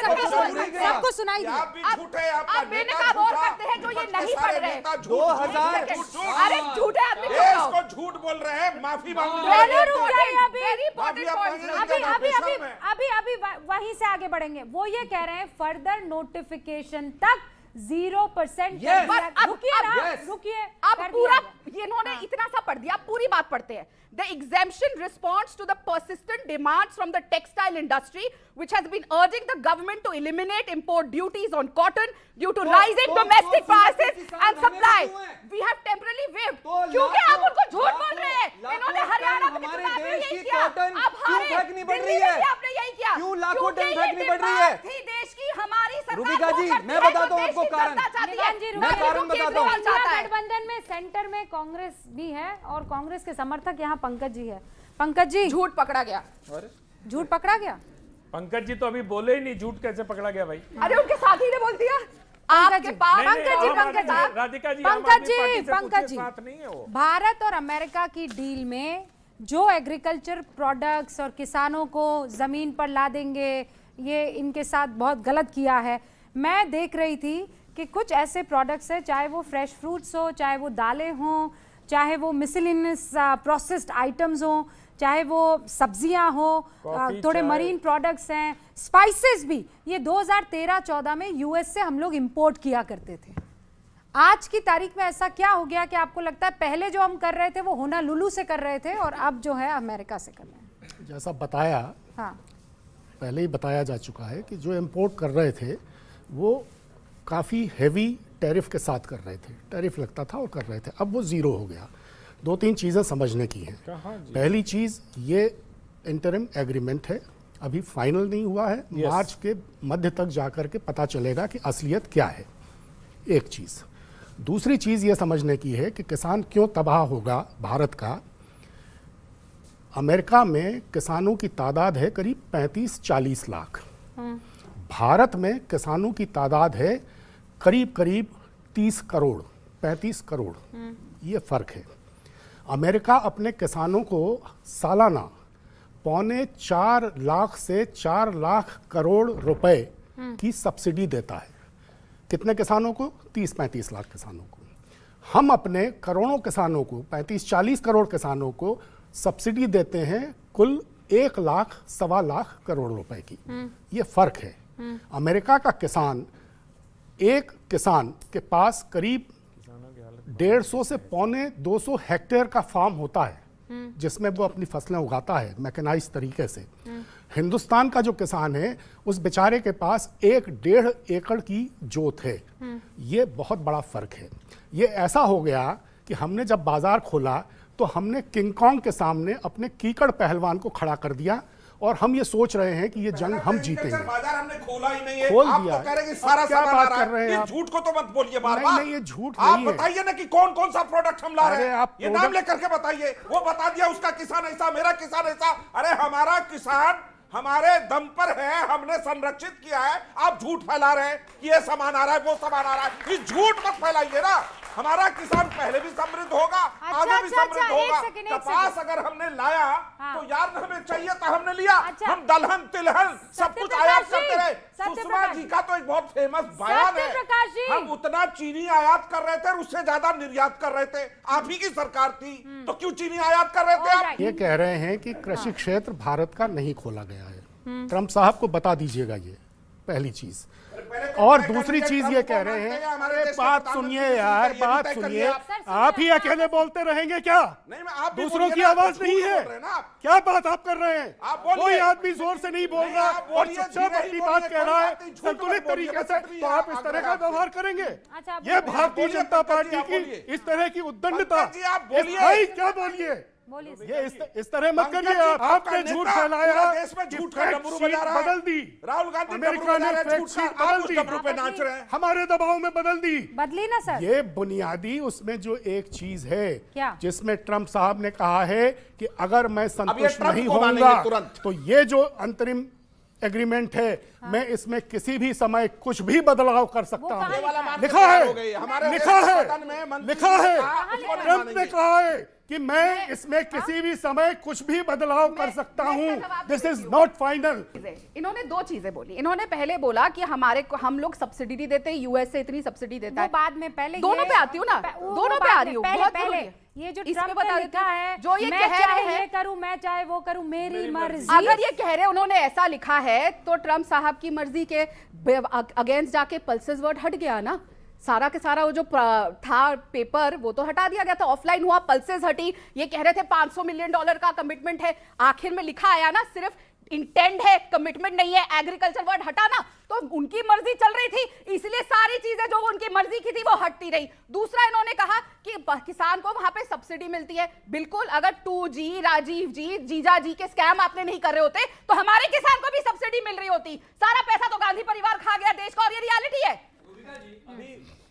सबको सुनाई दिया। आप भी झूठे हैं, आपका आप नेता बेनकाब और झूठा, करते हैं जो ये आपके नहीं सारे पढ़ रहे। नेता झूठ, 2000 झूठ, झूठ, झूठ। अरे झूठे आदमी को देश जाओ। को झूठ बोल रहे हैं, माफी मांग दोनों रुक जाइए अभी। Very important माफी आप point। मांगेंगे अभी क्या? अभी अभी बेशर्म है। अभी अभी वहीं से आगे बढ़ेंगे। वो ये कह रहे हैं फर्दर नोटिफिकेशन तक 0% Yes। रुकिए ना, Yes। रुकिए। अब कर पूरा दिया गया। ये इन्होंने इतना सा पढ़ दिया, पूरी बात पढ़ते हैं। The exemption responds to the persistent demands from the textile industry, which has been urging the government to eliminate import duties on cotton due to rising domestic prices and supply. We have temporarily waived. क्योंकि आप उनको झूठ बोल रहे हैं। इन्होंने हरियाणा में हमारे चुनाव में देश यही की किया। कॉटन अब क्यों हारे, फेंकनी पड़ दिल्ली रही में है? भी आपने यही किया। क्यों लाखों क्योंकि टन ये फेंकनी पड़ रही है? थी देश की, हमारी सरकार रूबिका वो जी, करती मैं है, बताता जो हूं देश आपको की कारण। जनता चाहती है। निवान जी, मैं रुकिए। कारण बताता हूं। चाहता है। गठबंधन में सेंटर में कांग्रेस भी है और कांग्रेस के समर्थक यहाँ पंकज जी है। पंकज जी, झूठ पकड़ा गया। झूठ पकड़ा गया। पंकज जी तो अभी बोले ही नहीं, झूठ कैसे पकड़ा गया भाई? अरे उनके साथी ने बोल दिया। पंकज आपके जी, पास नहीं, नहीं, पंकज जी, आम पंकज आदमी- जी, राधिका जी, पंकज आम आदमी जी, पार्टी से पंकज पूछे, जी, साथ नहीं है वो। भारत और अमेरिका की डील में जो एग्रीकल्चर प्रोडक्ट्स और किसानों को जमीन पर ला देंगे, ये इनके साथ बहुत गलत किया है। मैं देख रही थी कि कुछ ऐसे प्रोडक्ट्स हैं, चाहे वो फ्रेश फ्रूट्स हो, चाहे वो दालें हों, चाहे वो मिसलिनियस प्रोसेस्ड आइटम्स हों, चाहे वो सब्जियां हो, थोड़े मरीन प्रोडक्ट्स हैं, स्पाइसेस भी, ये 2013-14 में यूएस से हम लोग इंपोर्ट किया करते थे। आज की तारीख में ऐसा क्या हो गया कि आपको लगता है पहले जो हम कर रहे थे वो होनालुलु से कर रहे थे और अब जो है अमेरिका से कर रहे हैं? जैसा बताया, हाँ, पहले ही बताया जा चुका है कि जो इंपोर्ट कर रहे थे वो काफ़ी हैवी टैरिफ के साथ कर रहे थे, टैरिफ लगता था और कर रहे थे। अब वो ज़ीरो हो गया। 2-3 चीज़ें समझने की हैं। पहली चीज़, ये इंटरिम एग्रीमेंट है, अभी फाइनल नहीं हुआ है। मार्च के मध्य तक जाकर के पता चलेगा कि असलियत क्या है, एक चीज़। दूसरी चीज़ ये समझने की है कि किसान क्यों तबाह होगा भारत का। अमेरिका में किसानों की तादाद है करीब 35-40 लाख, भारत में किसानों की तादाद है करीब करीब 30 करोड़, 35 करोड़। ये फ़र्क है। अमेरिका अपने किसानों को सालाना 4.25 लाख से 4 लाख करोड़ रुपए की सब्सिडी देता है। कितने किसानों को? 30-35 लाख किसानों को। हम अपने करोड़ों किसानों को, 35-40 करोड़ किसानों को सब्सिडी देते हैं कुल 1 लाख सवा लाख करोड़ रुपए की। ये फर्क है। अमेरिका का किसान, एक किसान के पास करीब 150 से 250 हेक्टेयर का फार्म होता है जिसमें वो अपनी फसलें उगाता है मैकेनाइज तरीके से। हिंदुस्तान का जो किसान है उस बेचारे के पास 1-1.5 एकड़ की जोत है। ये बहुत बड़ा फर्क है। ये ऐसा हो गया कि हमने जब बाजार खोला तो हमने किंग कॉन्ग के सामने अपने कीकड़ पहलवान को खड़ा कर दिया और हम ये सोच रहे हैं कि ये जंग हम जीतेंगे। बाजार हमने खोला ही नहीं है। खोल आप दिया। तो कह रहे हैं कि सारा क्या सामान बात आ रहा कर रहे हैं ये आप? झूठ को तो मत बोलिए बार-बार। नहीं, ये झूठ आप नहीं है। बताइए ना कि कौन कौन सा प्रोडक्ट हम ला रहे अरे हैं। आप ये नाम लेकर के बताइए। वो बता दिया उसका किसान ऐसा, मेरा किसान ऐसा। अरे हमारा किसान हमारे दम पर है, हमने संरक्षित किया है। आप झूठ फैला रहे हैं कि ये सामान आ रहा है, वो सामान आ रहा है। ये झूठ मत फैलाइए ना। हमारा किसान पहले भी समृद्ध होगा, आगे भी समृद्ध होगा। कपास अगर हमने लाया तो यार हमें चाहिए था, हमने लिया। हम दलहन तिलहन सब कुछ आयात करते रहे। सुषमा जी का तो एक बहुत फेमस बयान है, हम उतना चीनी आयात कर रहे थे और उससे ज्यादा निर्यात कर रहे थे। आप ही की सरकार थी तो क्यों चीनी आयात कर रहे थे आप? ये कह रहे हैं कि कृषि क्षेत्र भारत का नहीं खोला गया है। ट्रंप साहब को बता दीजिएगा ये पहली चीज। और दूसरी चीज ये कह रहे हैं, अरे बात सुनिए यार, बात सुनिए। आप ही अकेले बोलते रहेंगे क्या? दूसरों की आवाज नहीं है क्या? बात आप कर रहे हैं। कोई आदमी जोर से नहीं बोल रहा और चुपचाप अपनी बात कह रहा है संतुलित तरीके से, तो आप इस तरह का व्यवहार करेंगे? ये भारतीय जनता पार्टी की इस तरह की उद्दंडता। भाई क्या बोलिए, ये इस तरह मत करिए। आपने झूठ फैलाया, देश में झूठ का डमरू बजा रहा है। बदल दी राहुल गांधी अमेरिका ने, फैक्ट शीट बदल दी, डमरू पे नाच रहे हैं। हमारे दबाव में बदल दी। बदली ना सर। ये बुनियादी उसमें जो एक चीज है क्या? जिसमें ट्रंप साहब ने कहा है कि अगर मैं संतुष्ट ट्रंप नहीं को मानेंगे होऊंगा तुरंत। तो ये जो अंतरिम एग्रीमेंट है मैं इसमें किसी भी समय कुछ भी बदलाव कर सकता हूं। लिखा है, लिखा है, लिखा है। ट्रंप ने कहा है कि मैं इसमें किसी भी समय कुछ भी बदलाव कर सकता हूं। This is not final. इन्होंने 2 चीजें बोली। इन्होंने पहले बोला कि हमारे को हम लोग सब्सिडी देते हैं, यूएस से इतनी सब्सिडी देता है। बाद में पहले दोनों पे आती हूँ ना, दोनों पे आ रही हूँ। पहले ये जो ट्रम्प ने लिखा है, जो ये मैं कह रहे चाहे हैं, ये करूं, मैं चाहे वो करूं, मेरी मर्जी। अगर ये कह रहे उन्होंने ऐसा लिखा है तो ट्रंप साहब की मर्जी के अगेंस्ट जाके पल्सेस वर्ड हट गया ना। सारा के सारा वो जो था पेपर वो तो हटा दिया गया था, ऑफलाइन हुआ, पल्सेस हटी। ये कह रहे थे $500 मिलियन का कमिटमेंट है, आखिर में लिखा आया ना सिर्फ इंटेंट है, कमिटमेंट नहीं है। एग्रीकल्चर वर्ड हटा ना, तो उनकी मर्जी चल रही थी, इसलिए सारी चीजें जो उनकी मर्जी की थी वो हटती रही। दूसरा इन्होंने कहा कि किसान को वहां पे सब्सिडी मिलती है। बिल्कुल, अगर 2G, राजीव जी, जीजा जी के स्कैम आपने नहीं कर रहे होते तो हमारे किसान को भी सब्सिडी मिल रही होती। सारा पैसा तो गांधी परिवार खा गया देश का, और ये रियलिटी है।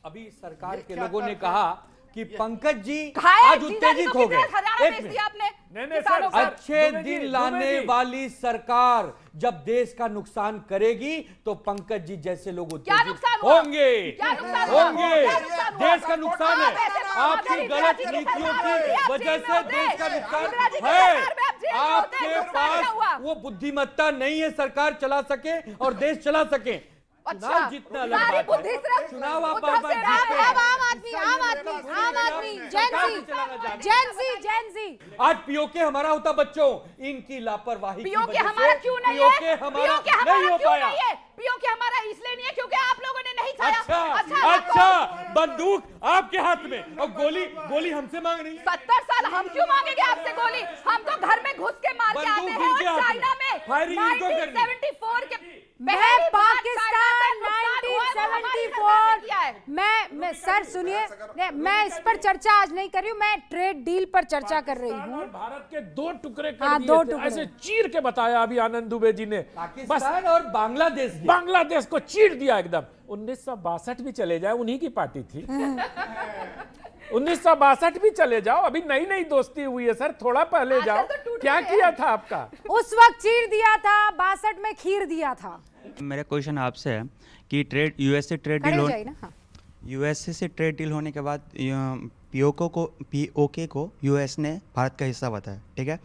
अभी सरकार के लोगों ने कहा कि पंकज जी खाए, आज जीजा जी उत्तेजित को हो कितना गए। हरियाणा एक बेच मिनट। दिया आपने नहीं, किसानों को। अच्छे दुबे दिन जी, लाने दुबे जी। वाली सरकार जब देश का नुकसान करेगी तो पंकज जी जैसे लोग क्या उत्तेजित नुकसान हुआ? होंगे, क्या नुकसान हुआ? होंगे। क्या नुकसान हुआ? देश का नुकसान है, आपकी गलत नीतियों की वजह से देश का नुकसान है। आपके पास वो बुद्धिमत्ता नहीं है सरकार चला सके और देश चला सके। चुनाव जीतना अलग सारी बात बुद्धि है। सिर्फ चुनाव आप उद्धव बार-बार से जीतते राम, हैं। आम आदमी जेन आज हमारा होता बच्चों, इनकी लापरवाही की पीओके वजह से हमारा क्यों नहीं POK है? हमारा पीओके नहीं हमारा हो क्यों पाया। नहीं है? पीओके हमारा इसलिए नहीं है क्योंकि आप लोगों ने नहीं खाया। अच्छा, बंदूक आपके हाथ में और गोली हमसे मांग रही है। 70 साल हम क्यों मांगेंगे आपसे गोली? हम तो घर में घुस के मार के आते बंदूक हैं। इनके और हाथ में। चाइना में फायरिंग इनको करनी। 1974 के पाकिस्तान 1974 मैं सर सुनिए, मैं इस पर चर्चा आज नहीं कर रही हूँ, मैं ट्रेड डील पर चर्चा कर रही हूँ। भारत के 2 टुकड़े कर हाँ, दिए 2 थे। टुकड़े। ऐसे चीर के बताया अभी आनंद दुबे जी ने। बस पाकिस्तान और बांग्लादेश की। बांग्लादेश को चीर दिया एकदम। 1962 भी चले जाए, उन्हीं की पार्टी थी। 1962 भी चले जाओ, अभी नई नई दोस्ती हुई है सर, थोड़ा पहले जाओ। तो टूट क्या गए। किया था आपका? उस वक्त चीर दिया था, 62 में खीर दिया था। मेरा क्वेश्चन आपसे है कि यूएस से ट्रेड खड़े डील हो जाइए ना। हाँ। यूएसए से ट्रेड डील होने के बाद पीओके को यूएस ने भारत का हिस्सा बताया, ठीक है,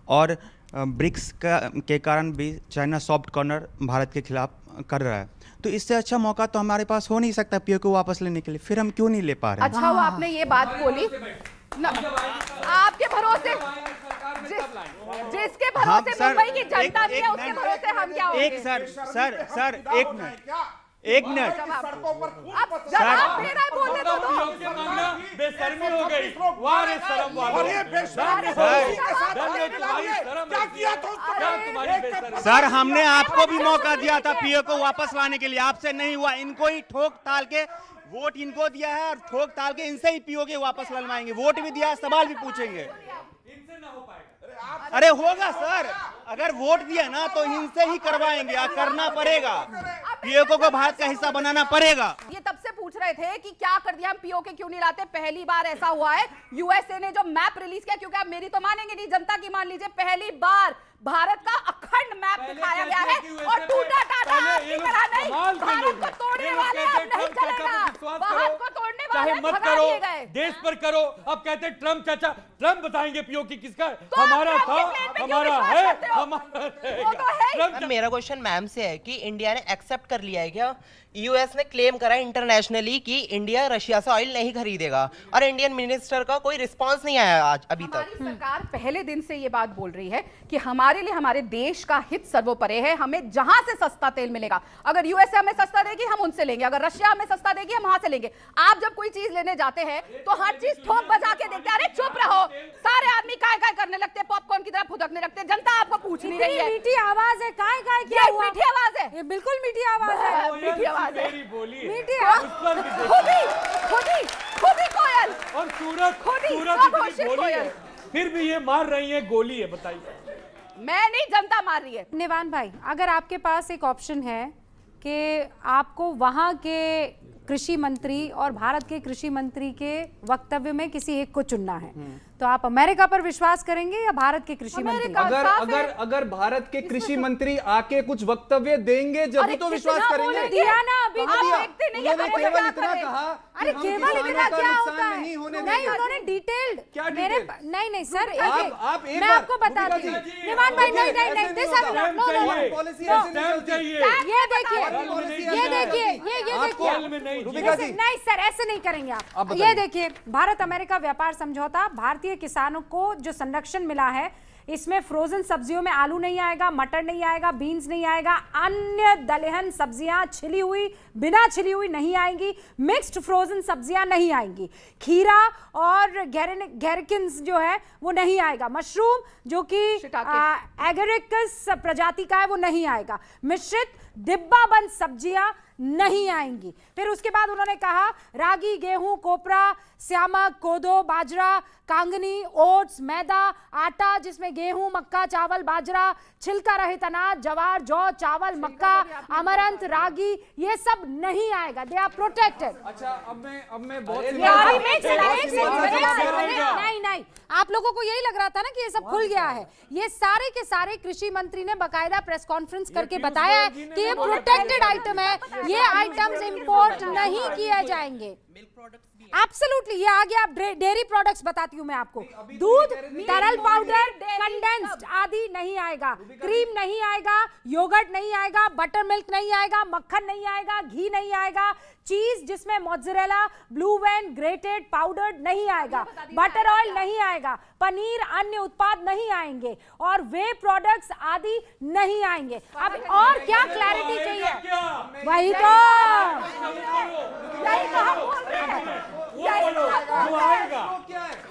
और ब्रिक्स के कारण भी चाइना सॉफ्ट कॉर्नर भारत के खिलाफ कर रहा है, तो इससे अच्छा मौका तो हमारे पास हो नहीं सकता पीओके को वापस लेने के लिए, फिर हम क्यों नहीं ले पा रहे हैं? अच्छा हुआ आपने ये बात बोली। आपके भरोसे जिसके हाँ, भरोसे सर, मुंबई की जनता एक- भी है, एक उसके मिनट। भरोसे हम क्या होंगे? एक सर एक मिनट अब जवाब दे रहा है, बोलने तो दो। पीओके मांगना बेशर्मी हो गई। वाह रे शर्म वालों। और ये बेशर्मी दंड से है तुम्हारी शर्म है। क्या तुम्हारी बेशर्मी? सर, हमने आपको भी मौका दिया था पीओके को वापस लाने के लिए, आपसे नहीं हुआ, इनको ही ठोक ताल के वोट इनको दिया है और ठोक ताल के इनसे ही पीओके वापस ललवाएंगे, वोट भी दिया है, सवाल भी पूछेंगे। इनसे ना हो पाएगा। अरे होगा सर, अगर वोट दिया ना तो इनसे ही करवाएंगे, करना पड़ेगा, पीओके को भारत का हिस्सा बनाना पड़ेगा। ये तब से पूछ रहे थे कि क्या कर दिया, हम पीओके क्यों नहीं लाते। पहली बार ऐसा हुआ है, यूएसए ने जो मैप रिलीज किया, क्योंकि आप मेरी तो मानेंगे नहीं, जनता की मान लीजिए, पहली बार भारत का अखंड मैप दिखाया गया है और टूटा टाटा आपकी तरह नहीं। भारत को तोड़ने वाले अब नहीं चलेगा, भारत को तोड़ने वाले चाहे मत भगा करो, दिए गए। देश पर करो। अब कहते हैं ट्रम्प चाचा, ट्रम्प बताएंगे पीओके किसका है? तो आप हमारा ट्रम्प था, के प्लेन पे क्यों हमारा विश्वास है, करते हो? हमारा वो तो है ही। ट्रम्प मैम, मेरा क्वेश्चन मैम से है कि इंडिया ने एक्सेप्ट कर लिया है क्या? यूएस ने क्लेम करा इंटरनेशनली कि इंडिया रशिया से ऑयल नहीं खरीदेगा और इंडियन मिनिस्टर का कोई रिस्पांस नहीं आया आज अभी तक। हमारी सरकार पहले दिन से ये बात बोल रही है कि हमारे लिए हमारे देश का हित सर्वोपरि है, हमें जहां से सस्ता तेल मिलेगा, अगर यूएसए हमें सस्ता देगी हम उनसे लेंगे, अगर रशिया हमें सस्ता देगी हम वहां से लेंगे। आप जब कोई चीज लेने जाते हैं तो हर चीज ठोक बजा के देखते हैं। अरे चुप रहो, सारे आदमी काय काय करने लगते हैं, पॉपकॉर्न की तरह फुदकने लगते हैं, जनता आपको पूछ नहीं रही है। मीठी आवाज है, काय काय ये क्या हुआ? मीठी आवाज है, ये बिल्कुल मीठी आवाज है। मीठी आवाज है, मेरी बोली है। मीठी उस पर भी देखो। खुद ही कोयल। और सूरत खुद ही सूरत स्वघोषित इतनी बोली है, कोयल। फिर भी ये मार रही है, गोली है, बताइए। मैं नहीं, जनता मार रही है। निवान भाई, अगर आपके पास एक ऑप्शन है कि आपको वहां के कृषि मंत्री और भारत के कृषि मंत्री के वक्तव्य में किसी एक को चुनना है, तो आप अमेरिका पर विश्वास करेंगे या भारत के कृषि मंत्री? अमेरिका। अगर साफ अगर है। अगर भारत के कृषि मंत्री आके कुछ वक्तव्य देंगे जब अरे तो कितना विश्वास बोले करेंगे। दिया ना अभी कहाँ तो। दिया? देखते नहीं है, उन्होंने हम केवल क्या इतना करें? कहा अरे कि हम केवल किसानों इतना का क्या नुकसान होता है? नहीं होने नहीं, देंगे। उन्होंने डिटेल्ड क्या मेरे detailed? नहीं सर, आप एक मैं बार- आपको बता रूबिका दी। जी, निवान भाई, नहीं ऐसे नहीं, नहीं दिस होता। No no no. Policy no, ऐसे नहीं टाइम चलती। चाहिए। ये देखिए, पॉलिसी ये ऐसे नहीं देखिए, चलती। ये आपको- देखिए। में नहीं रूबिका जी, नहीं सर, ऐसे नहीं करेंगे आप आप। बताइए। ये देखिए, भारत अमेरिका व्यापार समझौता, भारतीय किसानों को जो संरक्षण मिला है, इसमें फ्रोजन सब्जियों में आलू नहीं आएगा, मटर नहीं आएगा, बीन्स नहीं आएगा, अन्य दलहन सब्जियां छिली हुई, बिना छिली हुई नहीं आएंगी, मिक्स्ड फ्रोजन सब्जियां नहीं आएंगी, खीरा और गैरकिन्स जो है वो नहीं आएगा, मशरूम जो कि एगरिकस प्रजाति का है वो नहीं आएगा, मिश्रित डिब्बाबंद सब्जियां नहीं आएंगी। फिर उसके बाद उन्होंने कहा रागी, गेहूं, कोपरा, श्यामक, कोदो, बाजरा, कांगनी, ओट्स, मैदा, आटा जिसमें गेहूं, मक्का, चावल, बाजरा, छिलका रहित अनाज, जवार, जौ, चावल, मक्का, अमरंथ, रागी, ये सब नहीं आएगा। They are protected. अच्छा, अब मैं बहुत सी यार, बातें- मैं चला- बहुत एक सी सेकंड, बातें नहीं, करूंगा। नहीं नहीं, आप लोगों को यही लग रहा था ना कि ये सब खुल गया है। ये सारे के सारे कृषि मंत्री ने बकायदा प्रेस कॉन्फ्रेंस करके बताया है कि ये प्रोटेक्टेड आइटम है, ये आइटम्स इंपोर्ट नहीं किए जाएंगे। एब्सोल्युटली, ये आ गया। आप डेयरी प्रोडक्ट्स बताती हूँ मैं आपको, दूध, तरल पाउडर, कंडेंस्ड आदि नहीं आएगा, क्रीम नहीं आएगा, योगर्ट नहीं आएगा, बटर मिल्क नहीं आएगा, मक्खन नहीं आएगा, घी नहीं आएगा, चीज जिसमें mozzarella, blue vein, grated powdered नहीं आएगा, बटर ऑयल नहीं आएगा, पनीर, अन्य उत्पाद नहीं आएंगे और वे प्रोडक्ट्स आदि नहीं आएंगे। अब और क्या क्लैरिटी चाहिए? वही तो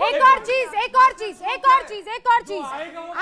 एक और चीज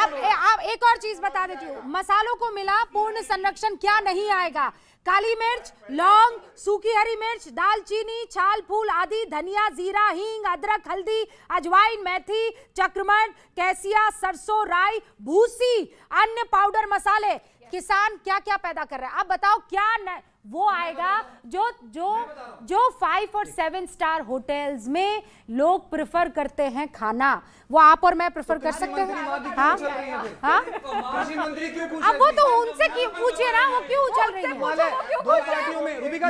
अब एक और चीज बता देती हूँ। मसालों को मिला पूर्ण संरक्षण क्या नहीं आएगा? काली मिर्च, लौंग, सूखी हरी मिर्च, दालचीनी, छाल फूल आदि, धनिया, जीरा, हींग, अदरक, हल्दी, अजवाइन, मेथी, चक्रमर्द, कैसिया, सरसों, राई, भूसी, अन्य पाउडर मसाले। किसान क्या क्या पैदा कर रहा है? अब बताओ क्या वो आएगा जो 5 और 7 स्टार होटल्स में लोग प्रेफर करते हैं खाना, वो आप और मैं प्रेफर कर सकते हैं? हाँ हाँ, कृषि मंत्री क्यों पूछ अब वो तो उनसे क्यों पूछिए ना, वो क्यों उछल रही है?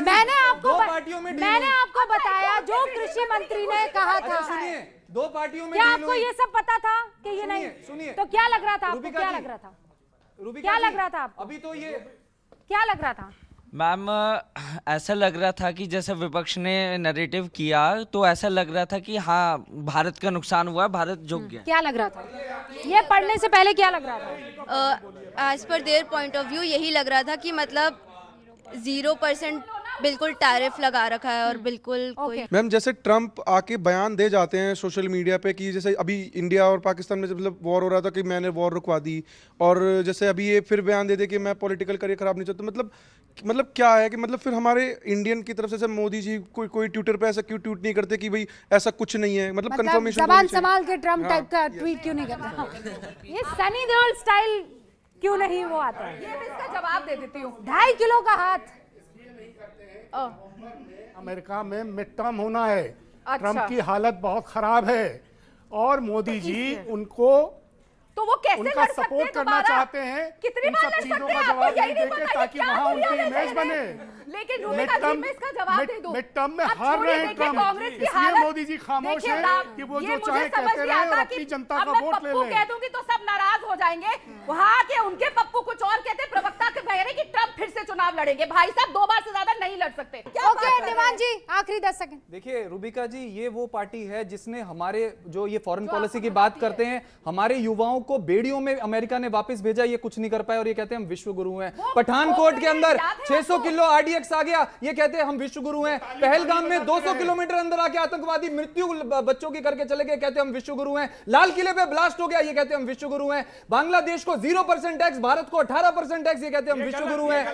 मैंने आपको बताया जो कृषि मंत्री ने कहा था। दो पार्टियों में क्या आपको ये सब पता था कि ये नहीं? सुनिए, तो क्या लग रहा था आपको? क्या लग रहा था? क्या लग रहा था आपको? अभी तो ये क्या लग रहा था? मैम ऐसा लग रहा था कि जैसे विपक्ष ने नैरेटिव किया तो ऐसा लग रहा था कि हाँ भारत का नुकसान हुआ, भारत झुक गया। क्या लग रहा था? ये पढ़ने से पहले क्या लग रहा था? As per their point of view यही लग रहा था कि मतलब 0% बिल्कुल टैरिफ लगा रखा है और बिल्कुल कोई। मैम जैसे ट्रम्प आके बयान दे जाते हैं सोशल मीडिया पे कि जैसे अभी इंडिया और पाकिस्तान में मतलब वॉर हो रहा था कि मैंने वॉर रुकवा दी, और जैसे अभी ये फिर बयान दे दे कि मैं पॉलिटिकल करियर खराब नहीं चाहता। मतलब क्या है कि मतलब फिर हमारे इंडियन की तरफ से मोदी जी कोई ट्विटर पे ऐसा क्यों ट्वीट नहीं करते कि भाई ऐसा कुछ नहीं है? मतलब कंफर्मेशन जबान संभाल के ट्रम्प टाइप का ट्वीट क्यों नहीं करता? ये सनी देओल स्टाइल क्यों नहीं वो आता है? ये मैं इसका जवाब दे देती हूँ। 2.5 किलो का हाथ। अमेरिका में मिड टर्म होना है। ट्रम्प की हालत बहुत खराब है और मोदी जी उनको तो वो कैसे उनका सपोर्ट करना चाहते हैं। कितनी इन बार सब लड़ चीजों सकते का हैं? जवाब आपको नहीं यही नहीं देंगे पता ताकि क्या वहाँ बोल उनकी रहे इमेज हैं? बने। लेकिन रूबिका जी मैं इसका जवाब दे दूं। मिड टर्म में अब हार छोड़िए, रहे हैं देखिए, ट्रम्प, कांग्रेस की इसलिए हालत- मोदी जी खामोश देखिए, हैं राम, कि वो ये जो मुझे चाहे समझ कहते नहीं रहे और आता अपनी कि जनता अब का मैं वोट ले पप्पू लें। कह दूंगी तो सब नाराज हो जाएंगे। वहाँ के उनके पप्पू कुछ और कहते, प्रवक्ता के कह रहे कि ट्रम्प फिर से चुनाव लड़ेंगे। भाई साहब 2 बार से ज्यादा नहीं लड़ सकते। ओके निवान जी, आखिरी 10 सेकंड। देखिए रूबिका जी, ये वो पार्टी है जिसने हमारे जो ये फॉरेन पॉलिसी की बात करते हैं, हमारे युवाओं को बेड़ियों में अमेरिका ने वापस भेजा, ये कुछ नहीं कर पाए और ये कहते हैं हम विश्व गुरु हैं। पठानकोट के अंदर 600 किलो आरडीएक्स आ गया, ये कहते हैं हम विश्व गुरु हैं। पहलगाम में 200 किलोमीटर अंदर आके आतंकवादी मृत्यु बच्चों की करके चले गए, कहते हैं हम विश्व गुरु हैं। लाल किले पे ब्लास्ट हो गया, ये कहते हैं हम विश्व गुरु हैं। बांग्लादेश को 0% टैक्स, भारत को 18% टैक्स, ये कहते हैं हम विश्व गुरु हैं।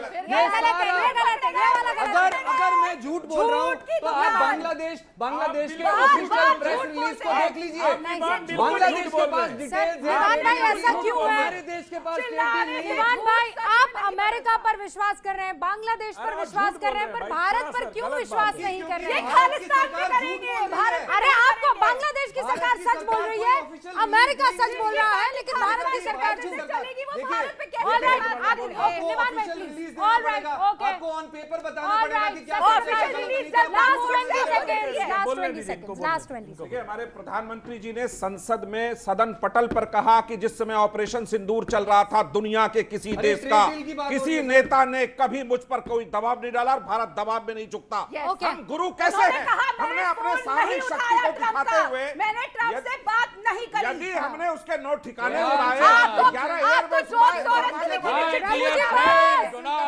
अगर मैं झूठ बोल रहा हूं तो आप बांग्लादेश के ऑफिशियल प्रेस रिलीज को देख लीजिए। बांग्लादेश के पास डिटेल्स भाई ऐसा क्यों है? हमारे देश के पास निवान भाई, आप अमेरिका पर विश्वास कर रहे हैं, बांग्लादेश पर विश्वास कर रहे हैं, पर भारत पर क्यों विश्वास नहीं कर रहे हैं? खालिस्तान पे करेंगे भारत। अरे आपको बांग्लादेश की सरकार सच बोल रही है, अमेरिका सच बोल रहा है, लेकिन भारत की सरकार झूठ चलेगी। वो भारत पे कैसे All right, बात आप करेंगे? निवान भाई प्लीज। ऑल राइट, ओके, आपको ऑन पेपर बताना ऑल पड़ेगा कि राइट, क्या official release last 20 seconds, last 20 seconds. देखिए, हमारे प्रधानमंत्री जी ने संसद में सदन पटल पर कहा कि जिस समय ऑपरेशन सिंदूर चल रहा था, दुनिया के किसी देश का किसी नेता ने कभी मुझ पर कोई दबाव नहीं डाला और भारत दबाव में नहीं झुकता। हम गुरु कैसे हैं? हमने अपने सामरिक शक्ति को दिखाते हुए मैंने ट्रम्प से बात नहीं करी। यदि हमने उसके नोट ठिकाने लगाए, आपको 11 जोर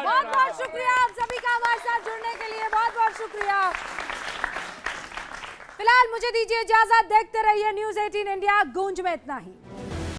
बहुत बहुत शुक्रिया आप सभी का हमारे साथ जुड़ने के लिए, बहुत बहुत शुक्रिया। फिलहाल मुझे दीजिए इजाजत, देखते रहिए न्यूज़ 18 इंडिया। गूंज में इतना ही।